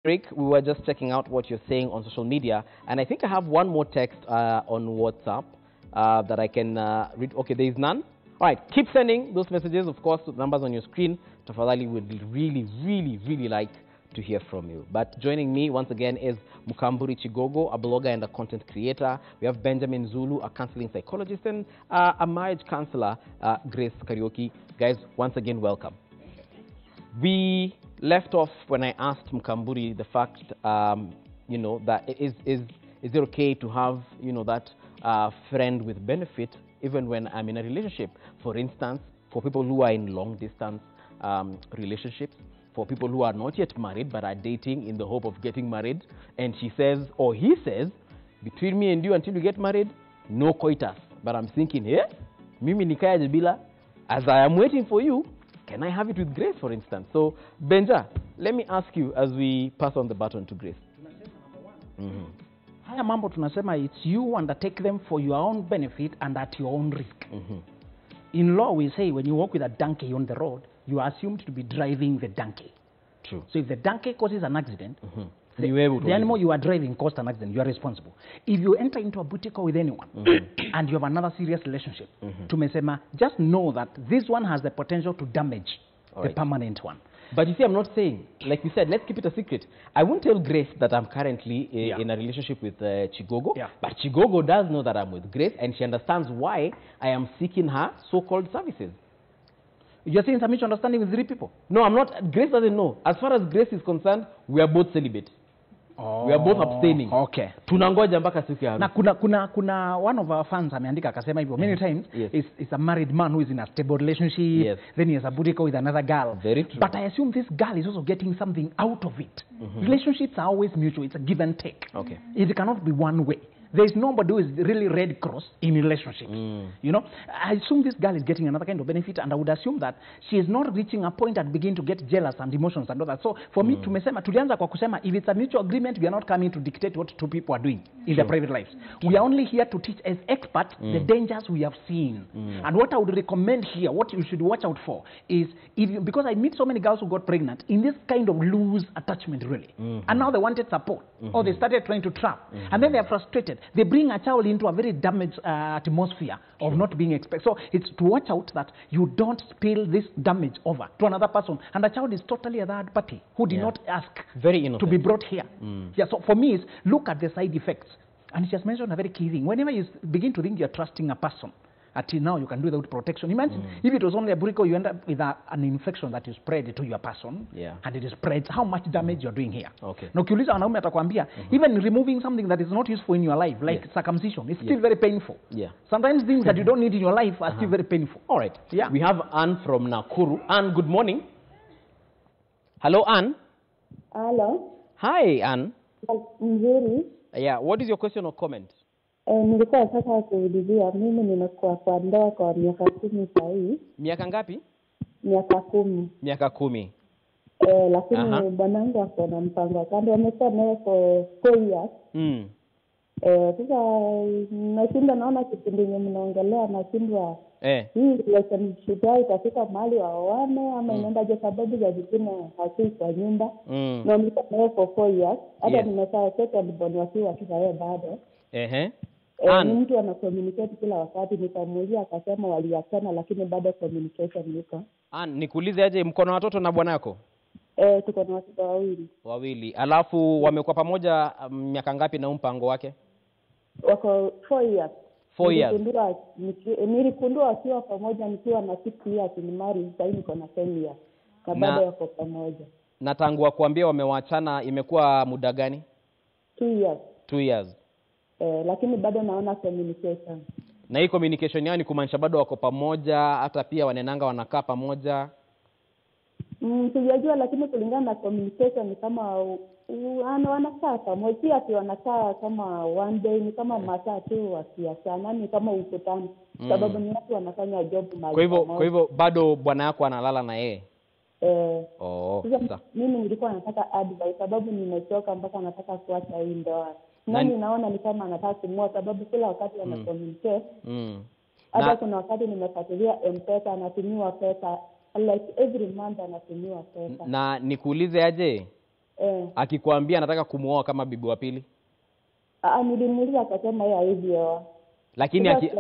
Rick, we were just checking out what you're saying on social media, and I think I have one more text on WhatsApp that I can read. Okay, there is none. All right, keep sending those messages, of course, to the numbers on your screen. Tafadhali would really like to hear from you. But joining me once again is Mukamburi Chigogo, a blogger and a content creator. We have Benjamin Zulu, a counseling psychologist, and a marriage counselor, Grace Karaoke. Guys, once again, welcome. We left off when I asked Mukamburi the fact, that is it okay to have, that friend with benefit even when I'm in a relationship? For instance, for people who are in long distance relationships, for people who are not yet married but are dating in the hope of getting married, and she says, or he says, between me and you until we get married, no coitus. But I'm thinking, mimi nikaya jibila, as I am waiting for you, can I have it with Grace, for instance? So, Benja, let me ask you as we pass on the baton to Grace. Haya mambo tunasema it's you undertake them for your own benefit and at your own risk. In law, we say when you walk with a donkey on the road, you are assumed to be driving the donkey. True. So if the donkey causes an accident, the animal you are driving caused an accident, you are responsible. If you enter into a boutique with anyone and you have another serious relationship, tumesema, just know that this one has the potential to damage the permanent one. But you see, I'm not saying, like we said, let's keep it a secret. I won't tell Grace that I'm currently in a relationship with Chigogo, but Chigogo does know that I'm with Grace, and she understands why I am seeking her so-called services. You're saying some misunderstanding with three people? No, I'm not. Grace doesn't know. As far as Grace is concerned, we are both celibate. We are both abstaining. Okay. Tunangoja mpaka siku ya harusi. Na kuna one of our fans ameandika akasema hivyo many times is a married man who is in a stable relationship, then he has a boutique with another girl. Very true. But I assume this girl is also getting something out of it. Relationships are always mutual. It's a give and take. Okay. It cannot be one way. There is nobody who is really Red Cross in relationships. You know, I assume this girl is getting another kind of benefit, and I would assume that she is not reaching a point and begin to get jealous and emotions and all that. So for me, tulianza kwa kusema, if it's a mutual agreement, we are not coming to dictate what two people are doing in their private lives. We are only here to teach as experts the dangers we have seen. And what I would recommend here, what you should watch out for, is because I meet so many girls who got pregnant in this kind of loose attachment, really. And now they wanted support, or they started trying to trap, and then they are frustrated. They bring a child into a very damaged atmosphere of not being expected. So it's to watch out that you don't spill this damage over to another person. And the child is totally a third party who did not ask to be brought here. So for me, is look at the side effects. And she has mentioned a very key thing. Whenever you begin to think you're trusting a person, until now you can do without protection. Imagine if it was only a burrito, you end up with an infection that you spread to your person, and it spreads. How much damage you're doing here? Now, ukiuliza wanaume atakwambia, even removing something that is not useful in your life, like circumcision, is still very painful. Sometimes things that you don't need in your life are still very painful. All right. We have Anne from Nakuru. Anne, good morning. Hello, Anne. Hello. Hi, Anne. Mzuri. What is your question or comment? Nilikuwa nataka kuulizia, mimi nimekuwa kwa ndoa kwa miaka 10 sasa hivi. Miaka ngapi? Miaka 10. Miaka 10. Lakini bwanangu ako na mpango kando, amekuwa naye for 4 years. Sasa nashinda naona kipindi mnaongelea nashindwa hii relationship yao itafika mahali waoane ama inaendaje, sababu za zingine hasi kwa nyumba. Na mlikuwa naye for 4 years. Hata nimesha settle born wakiwa kisa bado. Ni mtu ana communicate kila wakati, nikamuuliza akasema waliachana lakini bado communication iko. Nikuulize aje, mko na watoto na bwana yako? Tuko na watoto wawili. Wawili. Alafu wamekuwa pamoja miaka ngapi na mpango wake? Wako 4 years. 4 years. Nilikundua wakiwa pamoja nikiwa na 6 years ni married, sasa niko na 10 years. Na bado wako pamoja. Na tangu wakuambia wamewaachana imekuwa muda gani? 2 years. 2 years. Lakini bado naona communication. Na hii communication yao ni kumaanisha bado wako pamoja, hata pia wanenanga wanakaa pamoja? Sijajua, lakini kulingana na communication ni kama wanakaa pamoja, si ati wanakaa kama one day, ni kama masaa tu wakiachana, ni kama ukutani. Sababu ni watu wanafanya job mahali. Kwa hivyo bado bwana yako analala na yeye? Mimi nilikuwa nataka advice sababu nimechoka mpaka nataka kuacha hii ndoa. Nani naona ni kama anataka kumua sababu kila wakati ana communicate. Hata kuna wakati nimefuatilia M-Pesa anatumiwa pesa, like every month anatumiwa pesa. Na nikuulize aje? Akikwambia anataka kumuoa kama bibi wa pili? Nilimuuliza akasema yeye hawezi oa. Lakini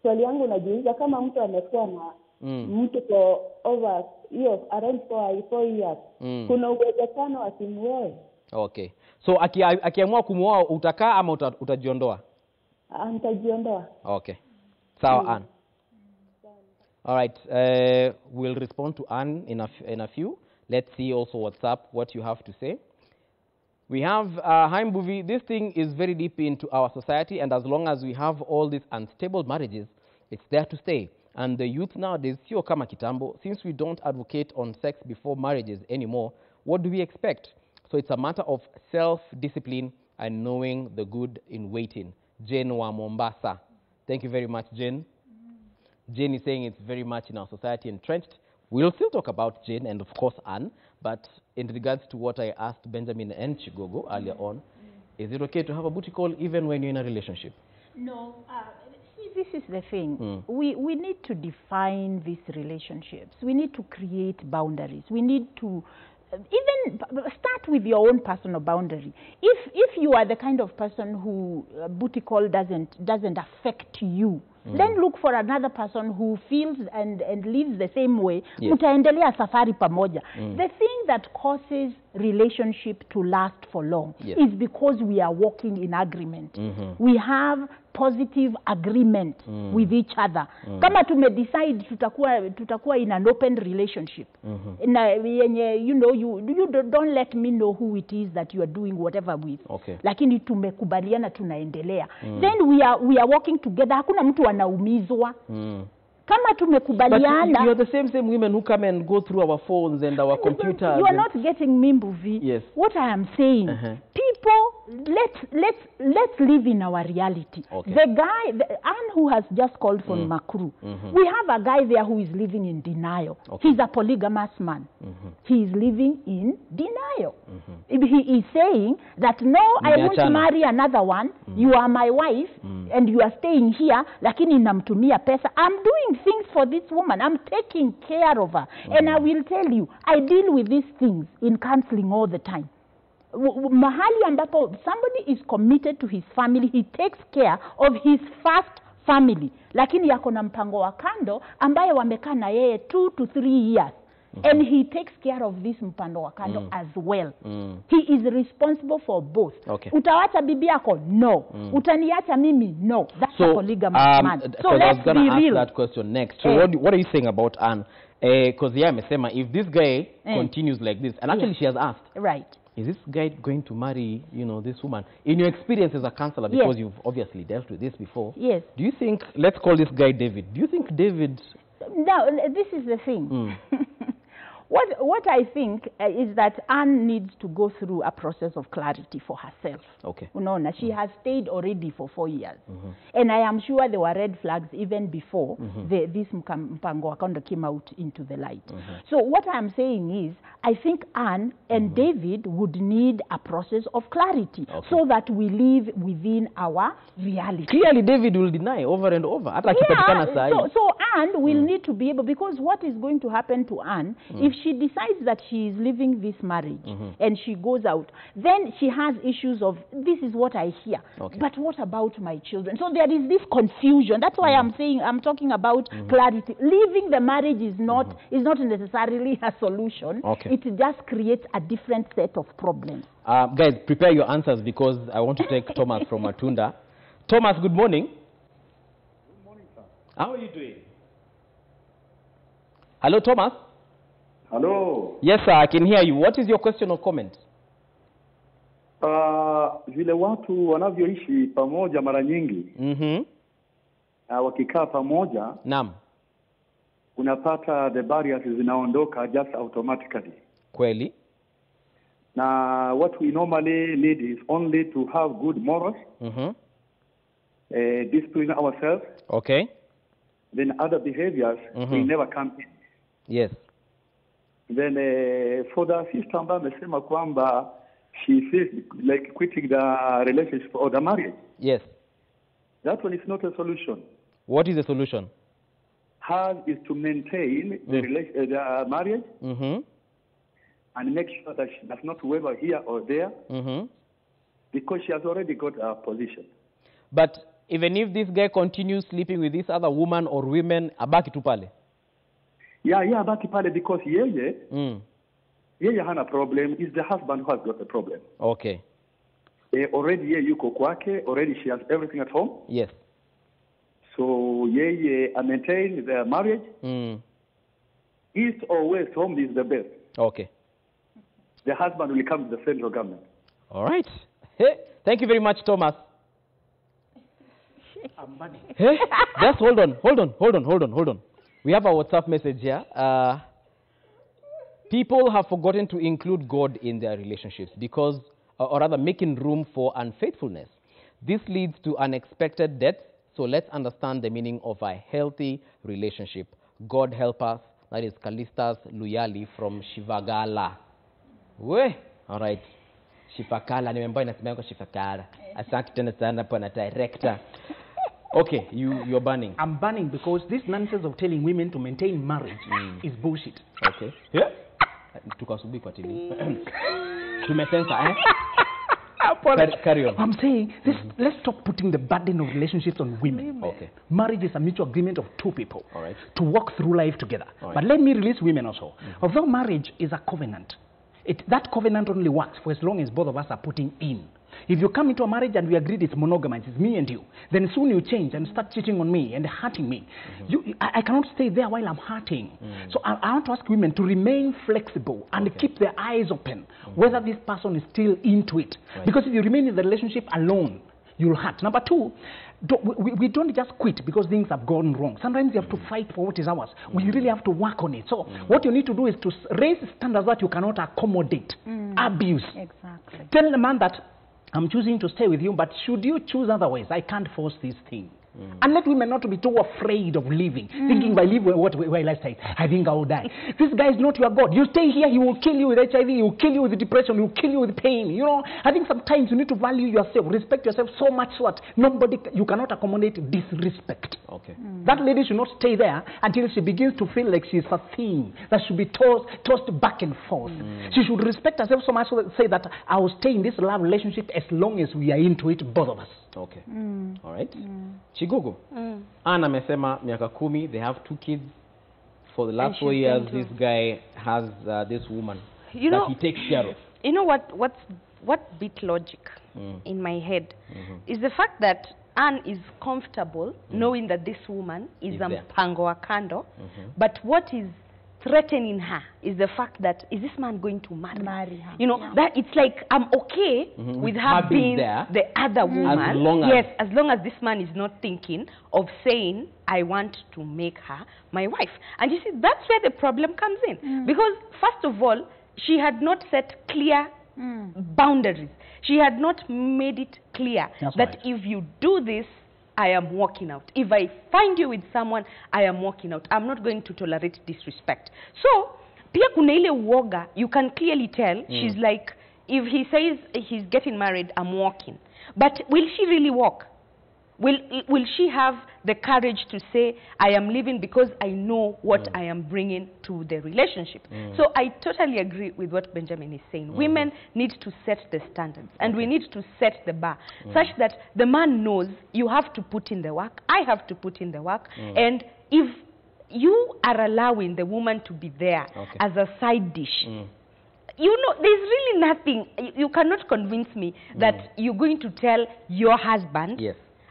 swali yangu najiuliza, kama mtu amekuwa na mtu for over around 4 years, kuna uwezekano asimuoe? Okay. So akiamua kumuoa utakaa ama utajiondoa? Nitajiondoa. Okay. Sawa, Ann. All right. We'll respond to Ann in a few. Let's see also WhatsApp what you have to say. We have Hi Mbuvi. This thing is very deep into our society, and as long as we have all these unstable marriages, it's there to stay. And the youth nowadays, sio kama kitambo, since we don't advocate on sex before marriages anymore, what do we expect? So it's a matter of self-discipline and knowing the good in waiting. Jane wa Mombasa. Thank you very much, Jane. Jane is saying it's very much in our society entrenched. We'll still talk about Jane and, of course, Anne, but in regards to what I asked Benjamin and Chigogo earlier on, is it okay to have a booty call even when you're in a relationship? No. See, this is the thing. We need to define these relationships. We need to create boundaries. We need to even start with your own personal boundary. If you are the kind of person who booty call doesn't affect you, then look for another person who feels and lives the same way. Mtaendelea safari pamoja. The thing that causes relationship to last for long is because we are working in agreement. We have positive agreement with each other. Kama decide tutakuwa in an open relationship. You know, you don't let me know who it is that you are doing whatever with. Lakini tumekubaliana tunaendelea. Then we are working together. Hakuna mtu anaumizwa. Kama tumekubaliana. But you're the same women who come and go through our phones and our computers. You are not getting me, Mbuvi. Yes. What I am saying, people, let's live in our reality. The guy, Anne, who has just called from Makuru, we have a guy there who is living in denial. He's a polygamous man. He is living in denial. He is saying that, no, I won't marry another one. You are my wife, and you are staying here, lakini namtumia pesa. I'm doing things for this woman. I'm taking care of her. And I will tell you, I deal with these things in counseling all the time. Mahali ambapo somebody is committed to his family, he takes care of his first family. Lakini yako na mpango wa kando ambaye wamekaa na yeye 2 to 3 years. And he takes care of this mpango wa kando as well. He is responsible for both. Utawacha bibi yako? No. Utaniacha mimi? No. That's a polygamous man. So let's be real. I was going to ask that question next. So what are you saying about Anne? Because amesema, if this guy continues like this, and actually she has asked, right, is this guy going to marry, you know, this woman? In your experience as a counselor, because you've obviously dealt with this before, do you think, let's call this guy David, do you think David... Now, this is the thing. What I think is that Anne needs to go through a process of clarity for herself. Unaona, she has stayed already for 4 years. And I am sure there were red flags even before this mpango wa kando came out into the light. So what I am saying is, I think Anne and David would need a process of clarity so that we live within our reality. Clearly, David will deny over and over. So Anne will need to be able, because what is going to happen to Anne, if she decides that she is leaving this marriage and she goes out, then she has issues of, this is what I hear, but what about my children? So there is this confusion. That's why I'm saying, I'm talking about clarity. Leaving the marriage is not necessarily a solution. It just creates a different set of problems. Guys, prepare your answers because I want to take Thomas from Matunda. Thomas, good morning. Good morning, sir. How are you doing? Hello, Thomas. Hello. Yes, sir, I can hear you. What is your question or comment? Vile watu wanavyoishi pamoja mara nyingi. Wakikaa pamoja. Naam. Unapata the barriers zinaondoka just automatically. Kweli. Na what we normally need is only to have good morals. Discipline ourselves. Then other behaviors will never come in. Yes. Then for the sister ambaye amesema kwamba she feels like quitting the relationship or the marriage. Yes. That one is not a solution. What is the solution? Hers is to maintain the marriage. and make sure that she does not waver here or there, because she has already got a position. But even if this guy continues sleeping with this other woman or women, abaki tu pale? Yeah, abaki pale, because yeye hana problem. It's the husband who has got the problem. Okay. Already yeye yuko kwake, already she has everything at home. Yes. So yeye maintain their marriage. East or west, home is the best. Okay. The husband will come to the federal government. All right. Hey, thank you very much, Thomas. Hey, just hold on. We have a WhatsApp message here. People have forgotten to include God in their relationships because, or rather making room for unfaithfulness. This leads to unexpected deaths, so let's understand the meaning of a healthy relationship. God help us. That is Kalistas Luyali from Shivagala. All right. Shifakala, nimemba inasemanga Shifakala. Asante tena sana pana director. Okay, you're banning. I'm banning because this nonsense of telling women to maintain marriage is bullshit. Okay. Yeah. Tukasubi kwa TV. Tumesensa, eh? Carry on. I'm saying, let's stop putting the burden of relationships on women. Okay. Marriage is a mutual agreement of two people to walk through life together. Right. But let me release women also. Although marriage is a covenant, that covenant only works for as long as both of us are putting in. If you come into a marriage and we agreed it's monogamous, it's me and you, then soon you change and start cheating on me and hurting me. I cannot stay there while I'm hurting. So I want to ask women to remain flexible and keep their eyes open, whether this person is still into it. Right. Because if you remain in the relationship alone, you'll hurt. Number two, we don't just quit because things have gone wrong. Sometimes you have to fight for what is ours. We really have to work on it. So what you need to do is to raise standards that you cannot accommodate. Abuse. Exactly. Tell the man that I'm choosing to stay with you, but should you choose otherwise, I can't force this thing. And let women not to be too afraid of leaving, thinking if I leave, what will I say? I think I will die. This guy is not your God. You stay here, he will kill you with HIV, he will kill you with depression, he will kill you with pain. You know, I think sometimes you need to value yourself, respect yourself so much so that you cannot accommodate disrespect. Okay. That lady should not stay there until she begins to feel like she's a thing that should be tossed back and forth. She should respect herself so much so that say that I will stay in this love relationship as long as we are into it, both of us. Okay. All right. Chigugu. Anna amesema miaka 10, they have 2 kids. For the last 4 years, this guy has this woman that he takes care of. You know what beat logic in my head is the fact that Anne is comfortable knowing that this woman is a mpango wa kando, but what is threatening her is the fact that, is this man going to marry her? You know, that it's like, I'm okay with her being the other woman. As long as this man is not thinking of saying, I want to make her my wife. And you see, that's where the problem comes in. Because, first of all, she had not set clear boundaries. She had not made it clear that if you do this, I am walking out. If I find you with someone, I am walking out. I'm not going to tolerate disrespect. So, pia kuna ile uoga, you can clearly tell, she's like, if he says he's getting married, I'm walking. But will she really walk? Will she have the courage to say, I am leaving because I know what I am bringing to the relationship? So I totally agree with what Benjamin is saying. Women need to set the standards, and we need to set the bar such that the man knows you have to put in the work, I have to put in the work, and if you are allowing the woman to be there as a side dish, you know, there's really nothing, you cannot convince me that you're going to tell your husband,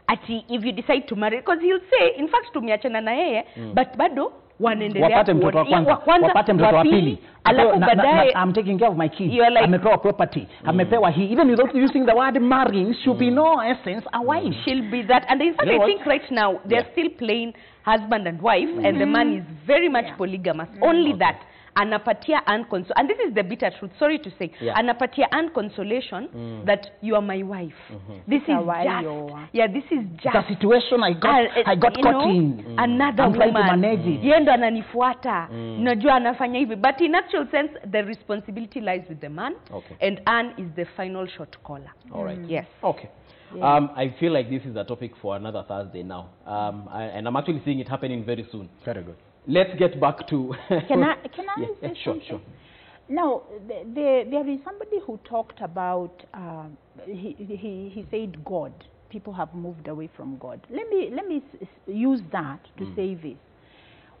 ati if you decide to marry, because he'll say, in fact, tumiachana na yeye, but bado wanaendelea wapate mtoto wa kwanza, wapate mtoto wa pili, I'm taking care of my kids, like, amepewa property, amepewa hii, even without using the word marrying, should be no essence a wife. She'll be that. And in fact, I think right now they're still playing husband and wife, and the man is very much polygamous. Only that anapatia and and this is the bitter truth, sorry to say, anapatia and consolation that you are my wife. This is just, this is just the situation I got caught in. Another I'm woman, trying to manage it. Yeye ndo ananifuata, najua anafanya hivi. But in actual sense, the responsibility lies with the man, and Anne is the final shot caller. All right. Yes. Okay. Yeah. I feel like this is a topic for another Thursday now. And I'm actually seeing it happening very soon. Very good. Let's get back to... Can I say sure. Now, there is somebody who talked about, he said God. People have moved away from God. Let me use that to say this.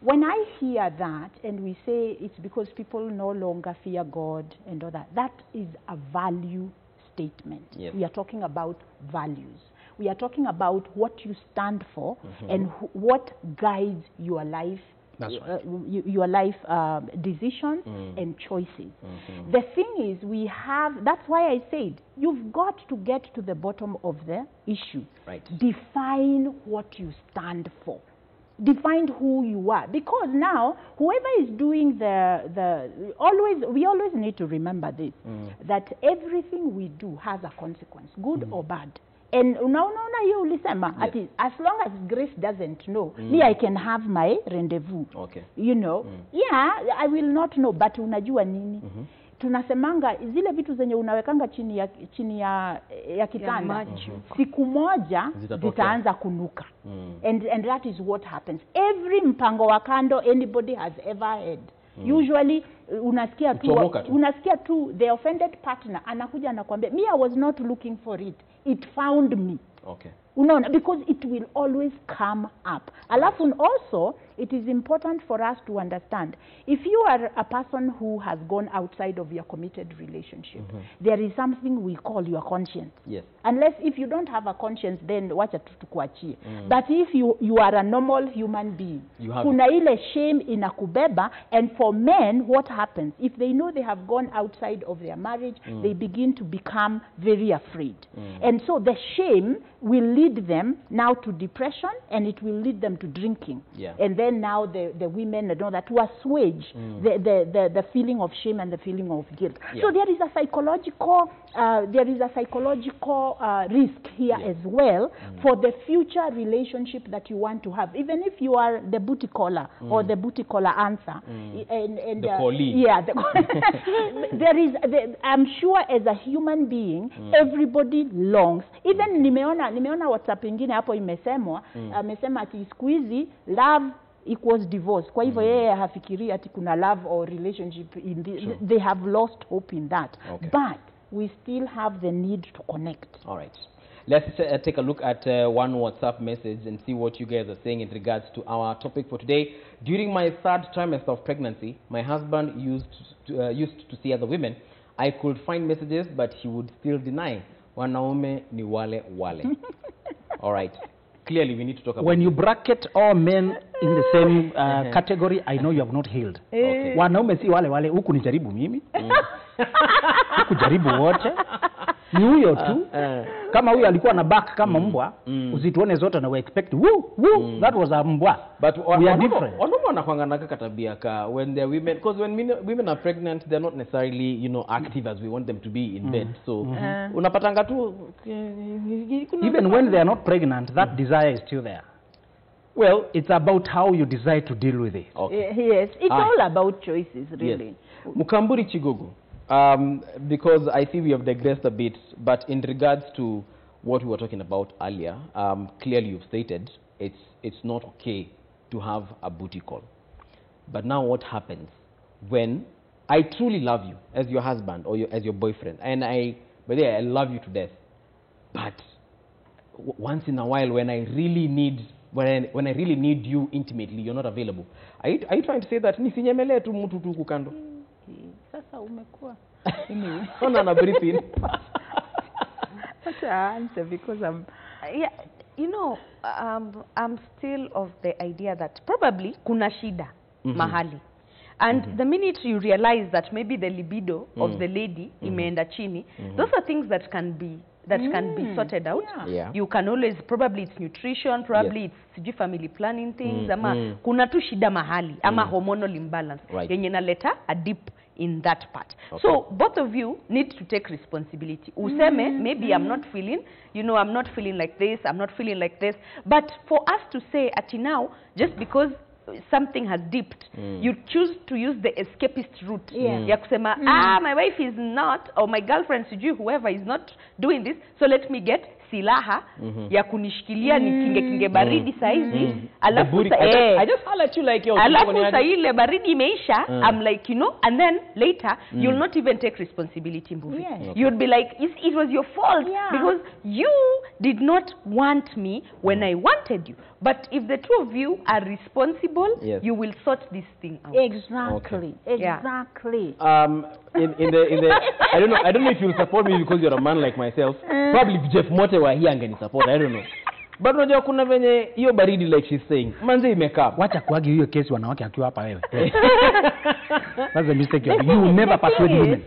When I hear that and we say it's because people no longer fear God and all that, that is a value statement. Yes. We are talking about values. We are talking about what you stand for and what guides your life. That's right. Your life decisions and choices. The thing is, that's why I said, you've got to get to the bottom of the issue. Right. Define what you stand for. Define who you are. Because now, whoever is doing we always need to remember this, that everything we do has a consequence, good or bad. And you listen, as long as Grace doesn't know, me, I can have my rendezvous. Okay. You know, yeah, I will not know, but unajua nini? Tunasemanga zile vitu zenye unawekanga chini ya kitanda, siku moja zitaanza kunuka. And that is what happens. Every mpango wa kando anybody has ever had. Usually unasikia tu the offended partner anakuja anakuambia, me, I was not looking for it, it found me. Okay. Because it will always come up. Alafu also, it is important for us to understand, if you are a person who has gone outside of your committed relationship, there is something we call your conscience. Yes. Unless if you don't have a conscience, then wacha tukuachie. But if you are a normal human being, kuna ile shame inakubeba, and for men, what happens? If they know they have gone outside of their marriage, they begin to become very afraid. And so the shame will lead them now to depression, and it will lead them to drinking. Yeah. And then now the women know that to assuage the feeling of shame and the feeling of guilt. Yeah. So there is a psychological risk here as well for the future relationship that you want to have. Even if you are the booty caller or the booty caller answer, and the colleague. Yeah, I'm sure as a human being, everybody longs. Even nimeona WhatsApp ingine hapo imesemwa, amesema ati siku hizi love equals divorce. Kwa hivyo yeye hafikiri ati kuna love or relationship in this. Sure. They have lost hope in that. Okay. But we still have the need to connect. All right. Let's take a look at one WhatsApp message and see what you guys are saying in regards to our topic for today. During my third trimester of pregnancy, my husband used to see other women. I could find messages, but he would still deny. Wanaume ni wale wale. All right. Clearly, we need to talk about. When you bracket all men in the same category, I know you have not healed. Okay. Wanaume si wale wale. Huku nijaribu mimi. Huku jaribu wote. Ni huyo tu. Kama huyo alikuwa na back kama mbwa, usituone zote na we expect that was a mbwa. But we are different. Wanaume wanakuanga katabia ka when they are women, because when women are pregnant, they're not necessarily active as we want them to be in bed. So unapatanga tu even when they are not pregnant, that desire is still there. Well, it's about how you decide to deal with it. Okay. Yes, it's all about choices, really. Yes. Mukamburi Chigogo. Because I see we have digressed a bit, but in regards to what we were talking about earlier, clearly you've stated it's not okay to have a booty call. But now what happens when I truly love you as your husband or as your boyfriend, and I love you to death, but once in a while when I really need you intimately, you're not available. Are you trying to say that nisinyemele tu mtu tu kukando? Sasa umekuwa. Ona na briefing. Such an answer because I'm I'm still of the idea that probably kuna shida mahali. And the minute you realize that maybe the libido of the lady imeenda chini, those are things that can be sorted out. Yeah. You can always, probably it's nutrition, probably it's family planning things, ama kuna tu shida mahali, ama hormonal imbalance. Right. Yenye naleta a dip in that part. Okay. So both of you need to take responsibility. Useme, maybe I'm not feeling, I'm not feeling like this, I'm not feeling like this. But for us to say, ati now, just because something has dipped, you choose to use the escapist route. Ya kusema, my wife is not, or my girlfriend, whoever is not doing this, so let me get silaha ya kunishikilia ni kinge baridi saizi alafu I just let you like alafu saa ile baridi imeisha I'm like, you know, and then later you'll not even take responsibility, Mbuvi. You'll be like, it was your fault because you did not want me when I wanted you. But if the two of you are responsible, you will sort this thing out. Exactly. Exactly. In the I don't know if you'll support me because you're a man like myself. Probably if Jeff Mote were here and support, I don't know. But unajua kuna venye hiyo baridi like she's saying. Manze imekaa. Wacha kuagi hiyo kesi wanawake akiwa hapa wewe. That's a mistake. You will never persuade women.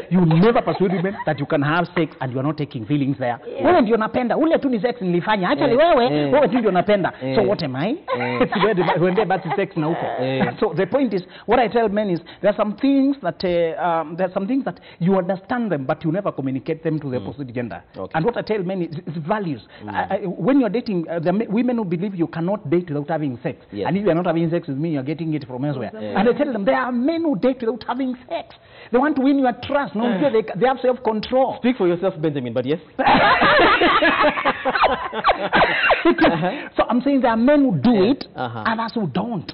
You will never persuade women that you can have sex and you are not taking feelings there. Wewe ndio unapenda. Ule tu ni sex nilifanya. Acha wewe tu ndio unapenda. So what am I? When they bad sex na huko. So the point is, what I tell men is there are some things that you understand them but you never communicate them to the opposite gender. And what I tell men is values. When you're dating, the women who believe you cannot date without having sex. And if you're not having sex with me, you're getting it from elsewhere. And I tell them there are men who date without having sex. They want to win your trust. No, they have self-control. Speak for yourself, Benjamin, but yes. So I'm saying there are men who do it, others who don't.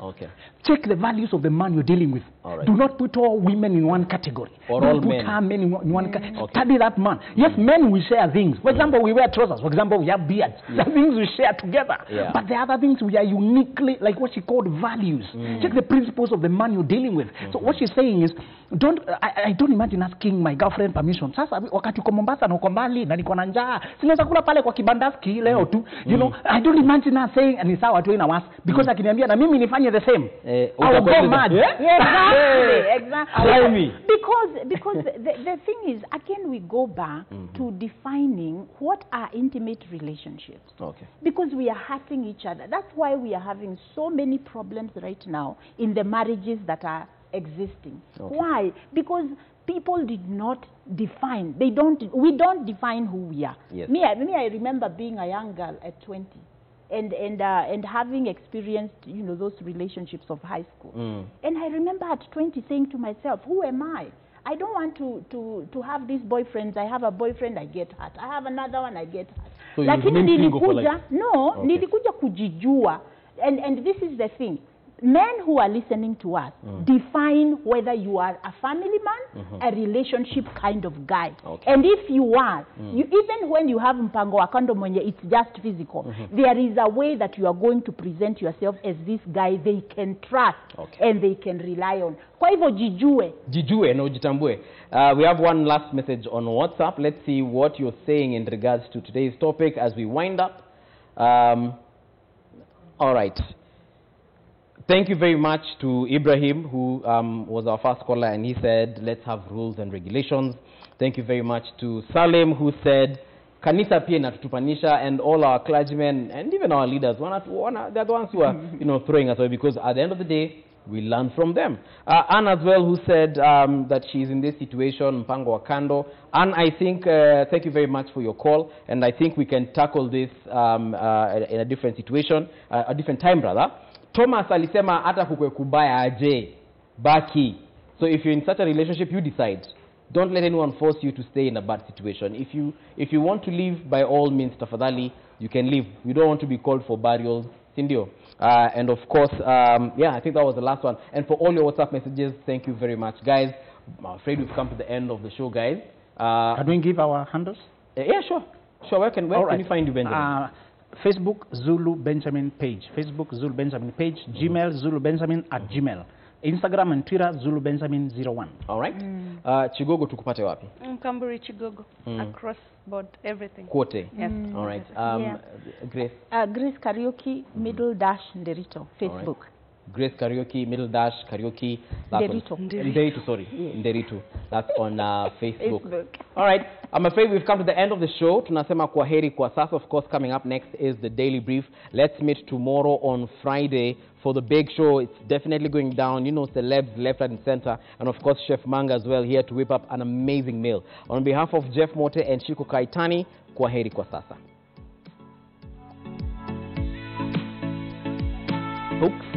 Check the values of the man you're dealing with. Do not put all women in one category. Or don't all put men. Men in one category. Study that man. Yes, men will share things. For example, we wear trousers. For example, we have beards. The things we share together. But the other things we are uniquely, like what she called values. Check the principles of the man you're dealing with. So what she's saying is, I don't imagine asking my girlfriend permission. Sasa wakati uko Mombasa na uko mbali na niko na njaa, sinaweza kula pale kwa kibandaski leo tu. You know, I don't imagine her saying ni sawa tu ina was because akiniambia na mimi nifanye the same. I will go mad. Exactly. Because the thing is, again we go back to defining what are intimate relationships. Because we are hurting each other. That's why we are having so many problems right now in the marriages that are existing. Why? Because people did not define. We don't define who we are. Me, I remember being a young girl at 20 and having experienced, you know, those relationships of high school. And I remember at 20 saying to myself, who am I? I don't want to have these boyfriends. I have a boyfriend, I get hurt. I have another one, I get hurt. So lakini nilikuja, nilikuja kujijua. And this is the thing. Men who are listening to us, define whether you are a family man, a relationship kind of guy. And if you are, even when you have mpango wa kando mwenye, it's just physical, there is a way that you are going to present yourself as this guy they can trust and they can rely on. Kwa hivyo jijue. Jijue na ujitambue. We have one last message on WhatsApp. Let's see what you're saying in regards to today's topic as we wind up. All right. Thank you very much to Ibrahim, who was our first caller, and he said, let's have rules and regulations. Thank you very much to Salem, who said, kanisa pia inatutupanisha, and all our clergymen and even our leaders, they're the ones who are, you know, throwing us away, because at the end of the day, we learn from them. Anne as well, who said that she's in this situation, mpango wa kando. Anne, I think, thank you very much for your call, and I think we can tackle this in a different situation, a different time rather. Thomas alisema hata kukwe kubaya aje, baki. So if you're in such a relationship, you decide. Don't let anyone force you to stay in a bad situation. If you want to leave, by all means, tafadhali, you can leave. You don't want to be called for burials, sindio. And of course, yeah, I think that was the last one. And for all your WhatsApp messages, thank you very much, guys. I'm afraid we've come to the end of the show, guys. Can we give our handles? Yeah, sure. Where can you find you, Benjamin? Facebook Zulu Benjamin page. Facebook Zulu Benjamin page. Gmail Zulu Benjamin @gmail. Instagram and Twitter Zulu Benjamin 01. All right. Chigogo tukupate wapi? Mkamburi Chigogo. Across board everything. Quote. Yes. All right. Grace. Grace Karaoke _Nderito Facebook. Right. Grace Karaoke _Karaoke. Nderito, sorry. Yeah. Nderito. That's on Facebook. All right. I'm afraid we've come to the end of the show. Tunasema kwaheri kwa sasa. Of course, coming up next is the Daily Brief. Let's meet tomorrow on Friday for the big show. It's definitely going down. You know, celebs left, right, and center. And of course, Chef Manga as well here to whip up an amazing meal. On behalf of Jeff Mote and Shiko Kaitani, kwaheri kwa sasa. Folks.